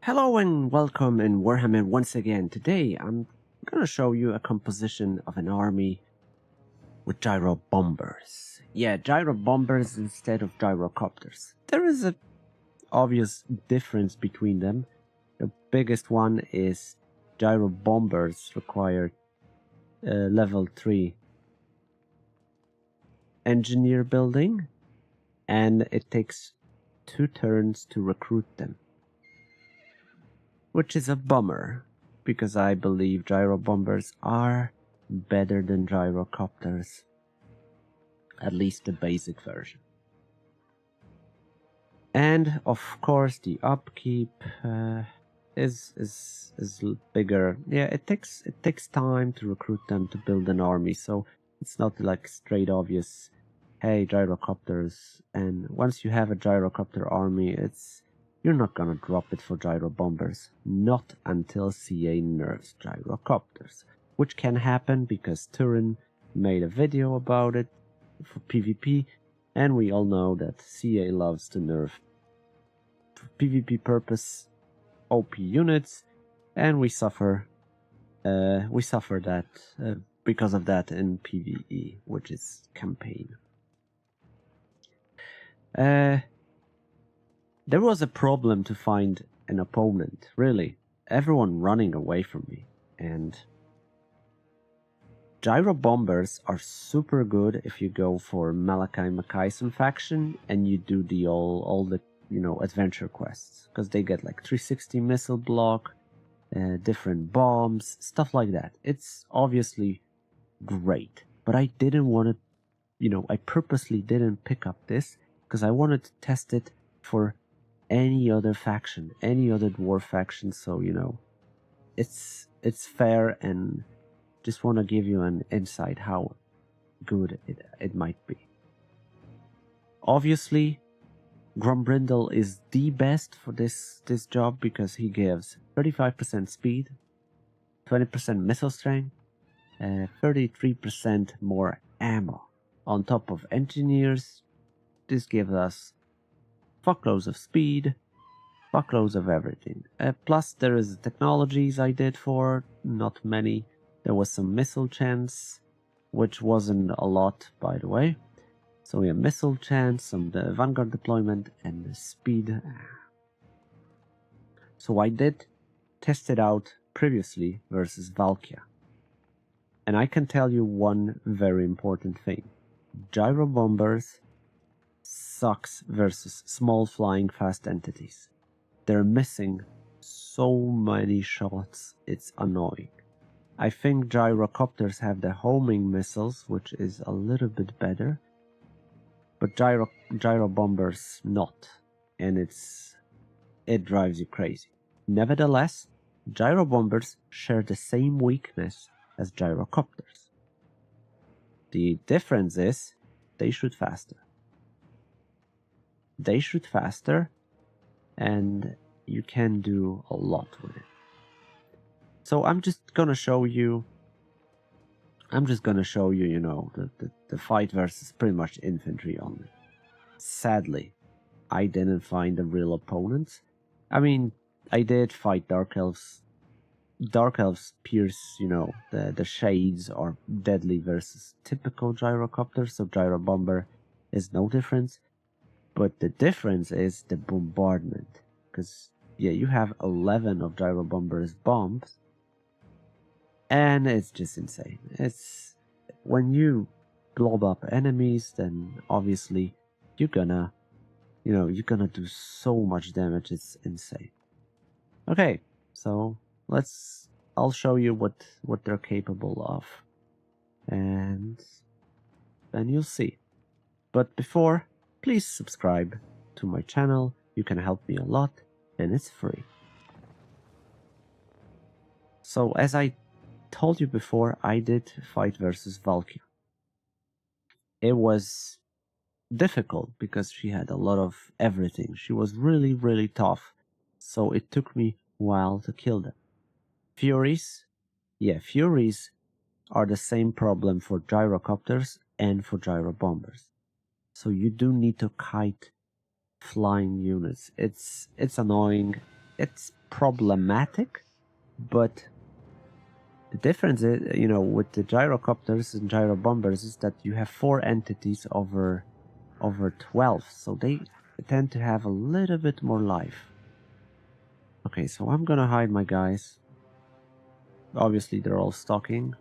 Hello and welcome in Warhammer once again. Today I'm gonna show you a composition of an army with Gyrobombers. Yeah, Gyrobombers instead of Gyrocopters. There is an obvious difference between them. The biggest one is Gyrobombers require level 3 engineer building, and it takes 2 turns to recruit them. Which is a bummer, because I believe Gyrobombers are better than Gyrocopters. At least the basic version. And of course the upkeep is bigger. Yeah, it takes time to recruit them to build an army, so it's not like straight obvious, hey, Gyrocopters, and once you have a Gyrocopter army, you're not gonna drop it for Gyrobombers. Not until CA nerfs Gyrocopters. Which can happen because Turin made a video about it for PvP, and we all know that CA loves to nerf for PvP purpose OP units, and we suffer that because of that in PvE, which is campaign. There was a problem to find an opponent, really. Everyone running away from me. And Gyrobombers are super good if you go for Malachi Mackayson faction and you do all the adventure quests, because they get like 360 missile block, different bombs, stuff like that. It's obviously great, but I didn't want to, I purposely didn't pick up this because I wanted to test it for any other faction, any other dwarf faction, so it's fair, and just want to give you an insight how good it might be. Obviously, Grombrindle is the best for this job because he gives 35% speed, 20% missile strength, 33% more ammo. On top of engineers, this gives us fuckloads of speed, fuckloads of everything. Plus there is technologies I did for, not many. There was some missile chance, which wasn't a lot, by the way. So we have missile chance, some the vanguard deployment, and the speed. So I did test it out previously versus Valkia. And I can tell you one very important thing. Gyrobombers sucks versus small flying fast entities. They're missing so many shots, it's annoying. I think Gyrocopters have the homing missiles, which is a little bit better, but Gyrobombers not, and it drives you crazy. Nevertheless, Gyrobombers share the same weakness as Gyrocopters. The difference is they shoot faster. They shoot faster, and you can do a lot with it. So I'm just gonna show you, the fight versus pretty much infantry only. Sadly, I didn't find a real opponent. I mean, I did fight Dark Elves. Dark Elves pierce, the shades are deadly versus typical Gyrocopter, so Gyrobomber is no difference. But the difference is the bombardment, because yeah, you have 11 of Gyrobomber's bombs, and it's just insane. It's when you blob up enemies, then obviously you're gonna do so much damage. It's insane. Okay, so I'll show you what they're capable of, and then you'll see. But before, please subscribe to my channel. You can help me a lot, and it's free. So as I told you before, I did fight versus Valkia. It was difficult because she had a lot of everything. She was really, really tough, so it took me a while to kill them. Furies? Yeah, Furies are the same problem for Gyrocopters and for Gyrobombers. So you do need to kite flying units. It's annoying. It's problematic, but the difference is, you know, with the Gyrocopters and Gyrobombers is that you have 4 entities over 12, so they tend to have a little bit more life. Okay, so I'm gonna hide my guys. Obviously, they're all stalking.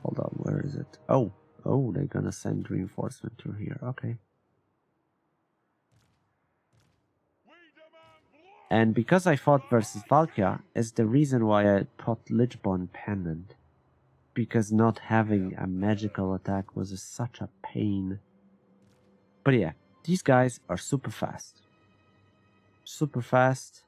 Hold on, where is it? Oh, they're gonna send reinforcement through here. Okay. And because I fought versus Valkia is the reason why I put Lichborn Pendant. Because not having a magical attack was such a pain. But yeah, these guys are super fast. Super fast.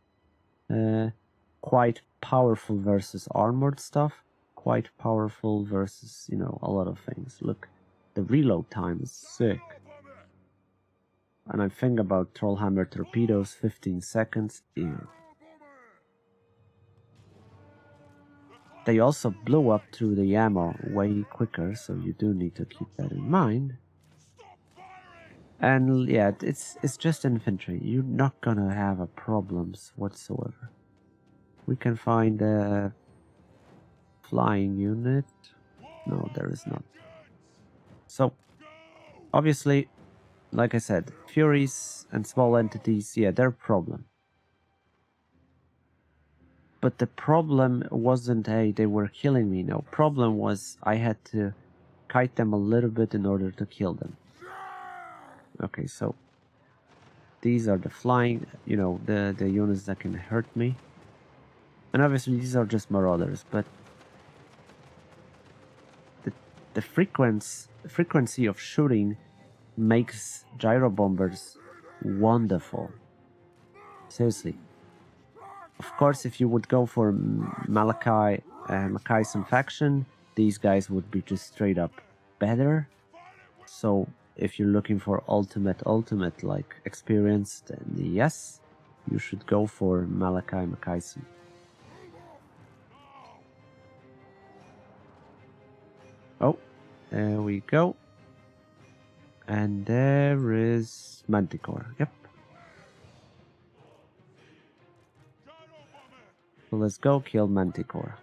Quite powerful versus armored stuff. Quite powerful versus, you know, a lot of things. Look, the reload time is sick. And I think about Trollhammer torpedoes, 15 seconds. Ew. They also blow up through the ammo way quicker, so you do need to keep that in mind. And yeah, it's just infantry. You're not gonna have problems whatsoever. We can find a flying unit. No, there is not. So, obviously, like I said, Furies and small entities, yeah, they're a problem. But the problem wasn't, hey, they were killing me. No, problem was I had to kite them a little bit in order to kill them. Okay, so these are the flying, you know, the units that can hurt me. And obviously these are just marauders, but the frequency of shooting makes Gyrobombers wonderful. Seriously. Of course, if you would go for Mackayson faction, these guys would be just straight up better. So if you're looking for ultimate like experience, then yes, you should go for Mackayson. Oh, there we go. And there is Manticore. Yep. So let's go kill Manticore.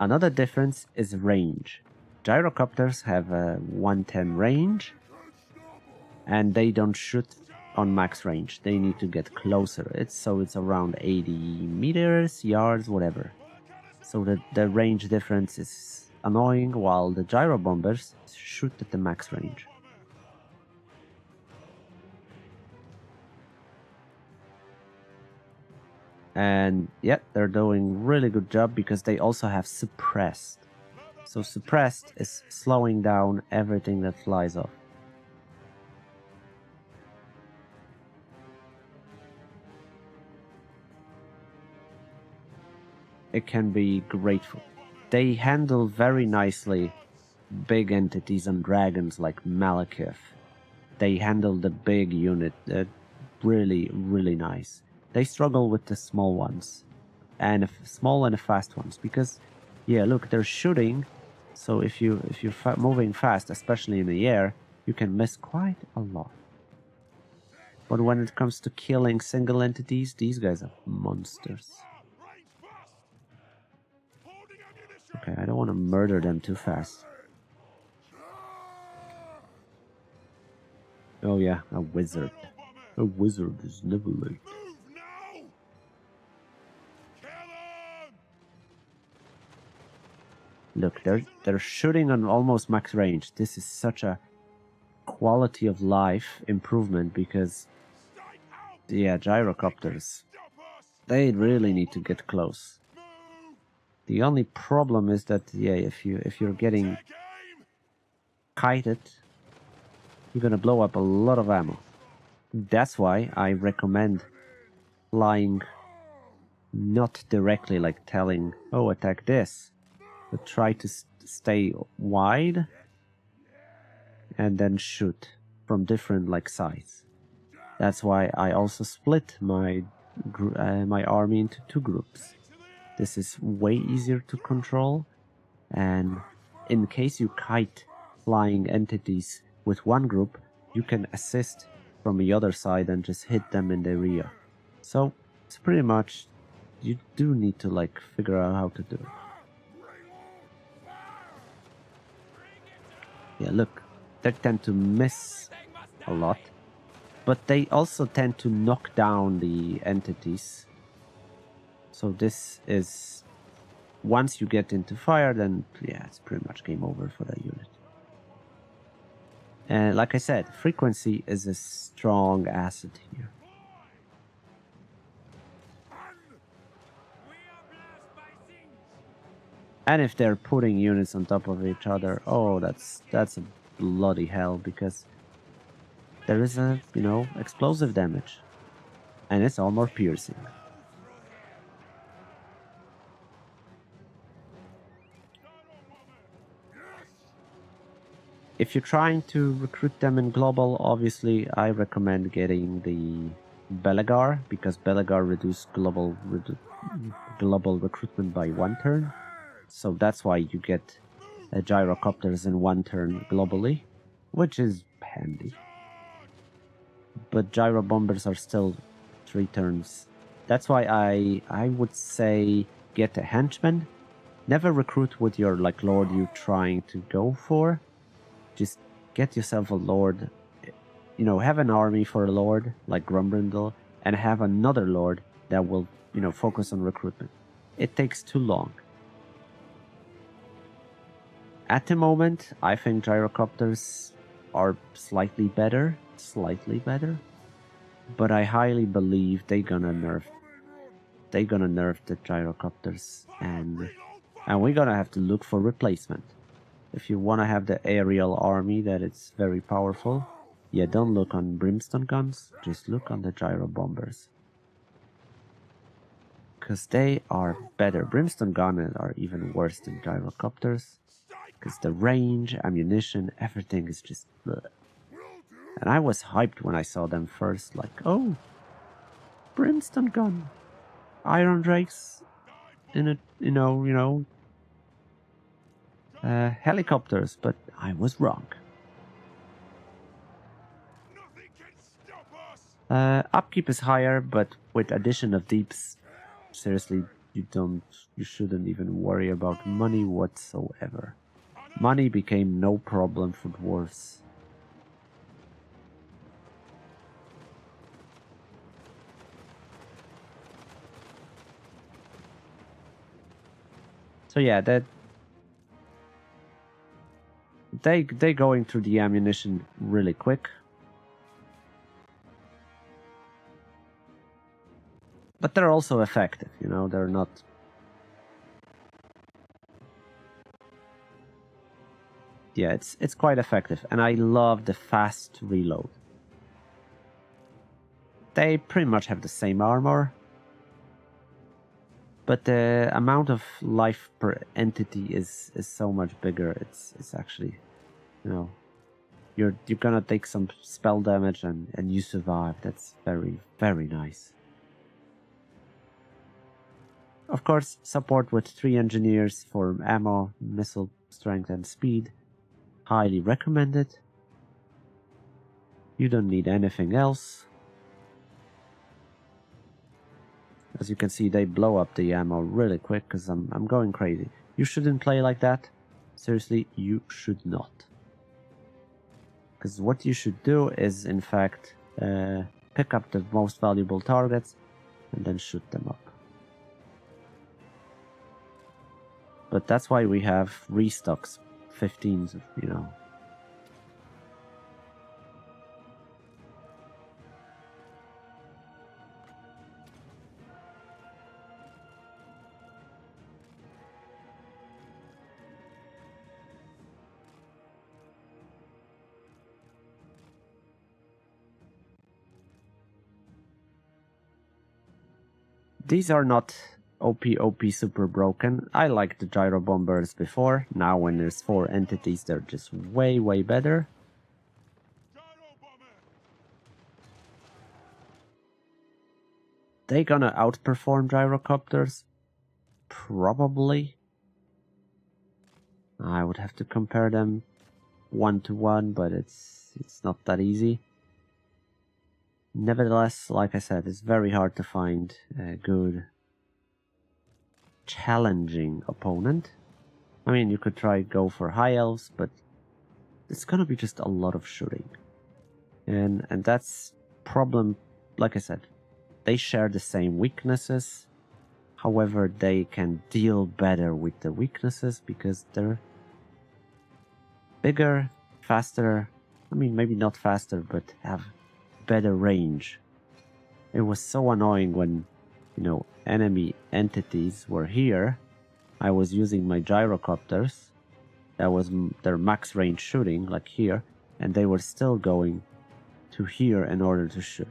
Another difference is range. Gyrocopters have a 110 range, and they don't shoot on max range. They need to get closer. It's around 80 meters, yards, whatever. So the range difference is annoying, while the Gyrobombers shoot at the max range. And yeah, they're doing really good job because they also have suppressed. So suppressed is slowing down everything that flies off. It can be grateful. They handle very nicely big entities and dragons like Malekith. They handle the big unit really, really nice. They struggle with the small ones, and small and fast ones, because, yeah, look, they're shooting. So if you're moving fast, especially in the air, you can miss quite a lot. But when it comes to killing single entities, these guys are monsters. Okay, I don't want to murder them too fast. Oh yeah, a wizard. A wizard is never late. Look, they're shooting on almost max range. This is such a quality of life improvement because, yeah, Gyrocopters, they really need to get close. The only problem is that, yeah, if you're getting kited, you're gonna blow up a lot of ammo. That's why I recommend flying not directly, like telling, oh, attack this. But try to stay wide and then shoot from different like sides. That's why I also split my army into 2 groups. This is way easier to control, and in case you kite flying entities with one group, you can assist from the other side and just hit them in the rear. So it's pretty much, you do need to like figure out how to do it. Yeah, look, they tend to miss a lot, but they also tend to knock down the entities. So this is, once you get into fire, then yeah, it's pretty much game over for that unit. And like I said, frequency is a strong asset here. And if they're putting units on top of each other, oh, that's a bloody hell, because there is a, you know, explosive damage. And it's armor piercing. If you're trying to recruit them in global, obviously I recommend getting the Belegar, because Belegar reduces global recruitment by 1 turn. So that's why you get Gyrocopters in 1 turn globally, which is handy. But Gyrobombers are still 3 turns. That's why I would say get a henchman. Never recruit with your like lord you're trying to go for. Just get yourself a lord. You know, have an army for a lord like Grumbrindle, and have another lord that will, you know, focus on recruitment. It takes too long. At the moment, I think Gyrocopters are slightly better, but I highly believe they're gonna nerf the Gyrocopters, and we're gonna have to look for replacement. If you want to have the aerial army that it's very powerful, yeah, don't look on brimstone guns, just look on the Gyrobombers. Because they are better. Brimstone guns are even worse than Gyrocopters. Because the range, ammunition, everything is just bleh. And I was hyped when I saw them first, like, oh, brimstone gun, iron drakes in a, helicopters, but I was wrong. Upkeep is higher, but with addition of deeps, seriously, you shouldn't even worry about money whatsoever. Money became no problem for dwarves. So yeah, that they going through the ammunition really quick. But they're also effective, you know, they're not... Yeah, it's quite effective, and I love the fast reload. They pretty much have the same armor, but the amount of life per entity is so much bigger. It's actually, you know, you're gonna take some spell damage and you survive. That's very, very nice. Of course, support with 3 engineers for ammo, missile strength and speed. Highly recommended. You don't need anything else. As you can see, they blow up the ammo really quick because I'm going crazy. You shouldn't play like that. Seriously, you should not. Because what you should do is, in fact, pick up the most valuable targets and then shoot them up. But that's why we have restocks, 15s, you know. These are not OP super broken. I liked the Gyrobombers before. Now when there's 4 entities, they're just way better. They gonna outperform Gyrocopters? Probably. I would have to compare them 1-to-1, but it's not that easy. Nevertheless, like I said, it's very hard to find a good, challenging opponent. I mean, you could try go for high elves, but it's gonna be just a lot of shooting. And that's problem, like I said, they share the same weaknesses. However, they can deal better with the weaknesses because they're bigger, faster. I mean, maybe not faster, but have better range. It was so annoying when, enemy entities were here. I was using my Gyrocopters. That was their max range shooting, like here, and they were still going to here in order to shoot.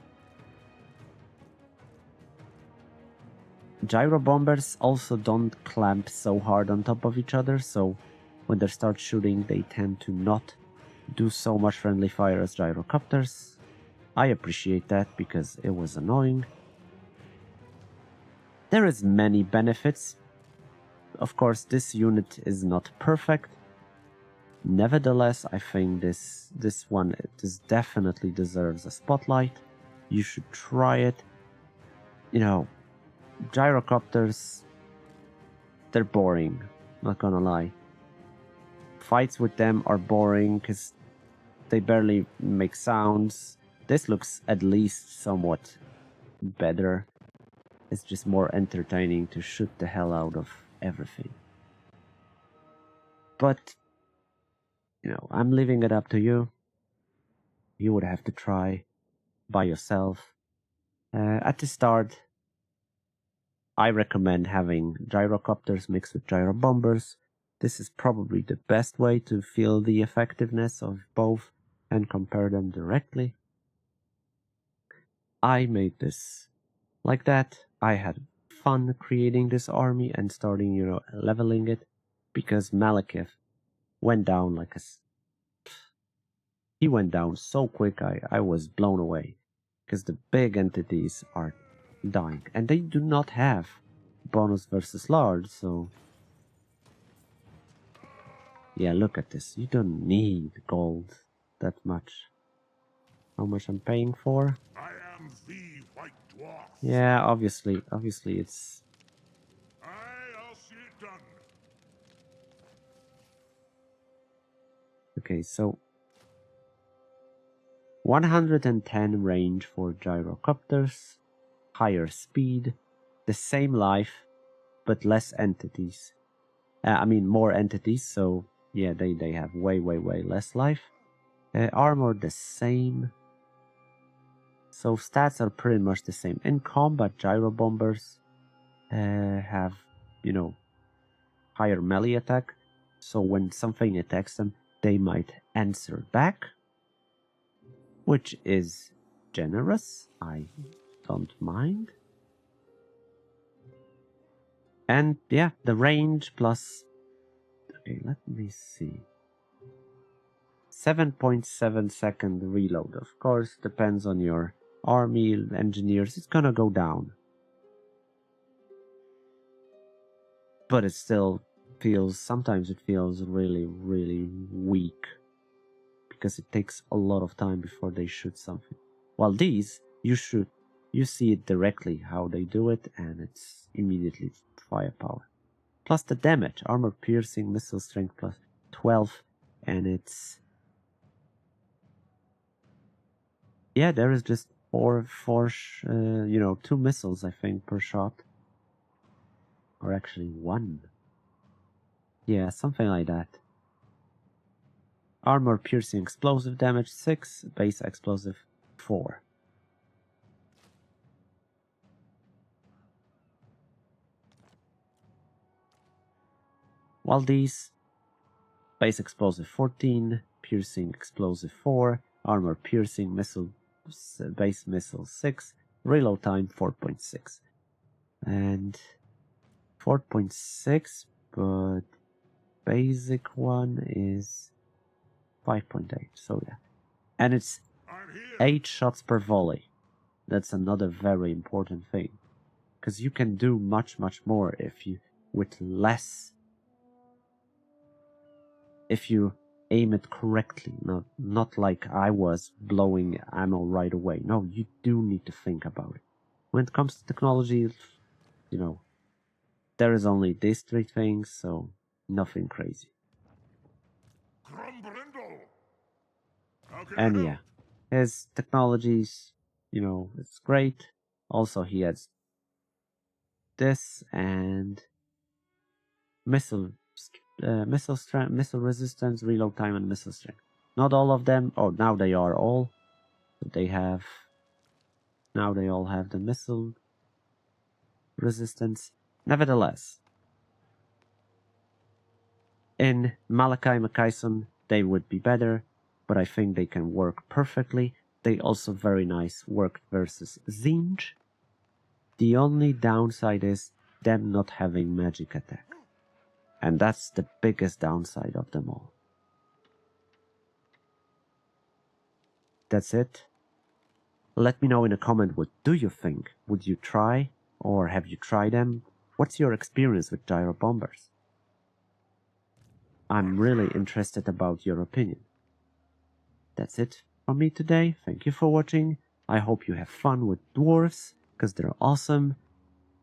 Gyrobombers also don't clamp so hard on top of each other, so when they start shooting, they tend to not do so much friendly fire as Gyrocopters. I appreciate that because it was annoying. There is many benefits. Of course, this unit is not perfect. Nevertheless, I think this definitely deserves a spotlight. You should try it. Gyrocopters, they're boring, not gonna lie. Fights with them are boring because they barely make sounds. This looks at least somewhat better. It's just more entertaining to shoot the hell out of everything. But, I'm leaving it up to you. You would have to try by yourself. At the start, I recommend having Gyrocopters mixed with Gyrobombers. This is probably the best way to feel the effectiveness of both and compare them directly. I made this like that. I had fun creating this army and starting, leveling it, because Malekith went down like he went down so quick. I was blown away because the big entities are dying and they do not have bonus versus large, so yeah, look at this. You don't need gold that much. How much I'm paying for? I am the White Dwarf. Yeah, obviously it's... I'll see it done. Okay, so 110 range for Gyrocopters, higher speed, the same life, but less entities. More entities, so yeah, they have way less life. Armor the same. So stats are pretty much the same. In combat, Gyrobombers have, higher melee attack. So when something attacks them, they might answer back, which is generous. I don't mind. And yeah, the range plus... Okay, let me see. 7.7 second reload. Of course, depends on your army, engineers. It's gonna go down. But it still sometimes it feels really weak. Because it takes a lot of time before they shoot something. While these, you see it directly how they do it, and it's immediately firepower. Plus the damage, armor piercing, missile strength plus 12, and it's... Yeah, there is just 2 missiles, I think, per shot. Or actually 1. Yeah, something like that. Armor piercing explosive damage 6, base explosive 4. While these, base explosive 14, piercing explosive 4, armor piercing missile, base missile 6, reload time 4.6. And 4.6, but basic one is 5.8, so yeah. And it's 8 shots per volley. That's another very important thing. Because you can do much with less. If you aim it correctly, not like I was blowing ammo right away. No, you do need to think about it. When it comes to technology, you know, there is only these three things, so nothing crazy. Grumbrindle! How can And I yeah, help? his technologies, you know, it's great. Also, he has this and missile resistance, reload time, and missile strength. Not all of them. Oh, now they are all. They have. Now they all have the missile resistance. Nevertheless, in Malachi Makaison, they would be better, but I think they can work perfectly. They also very nice work versus Zinj. The only downside is them not having magic attack. And that's the biggest downside of them all. That's it. Let me know in a comment, what do you think? Would you try? Or have you tried them? What's your experience with Gyrobombers? I'm really interested about your opinion. That's it from me today. Thank you for watching. I hope you have fun with dwarves, because they're awesome.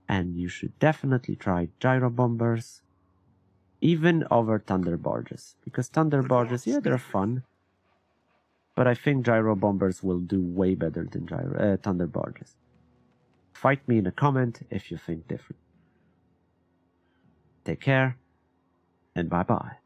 And you should definitely try Gyrobombers, even over Thunder Barges. Because Thunder Barges, yeah, they're fun. But I think Gyrobombers will do way better than Thunder Barges. Fight me in a comment if you think different. Take care, and bye-bye.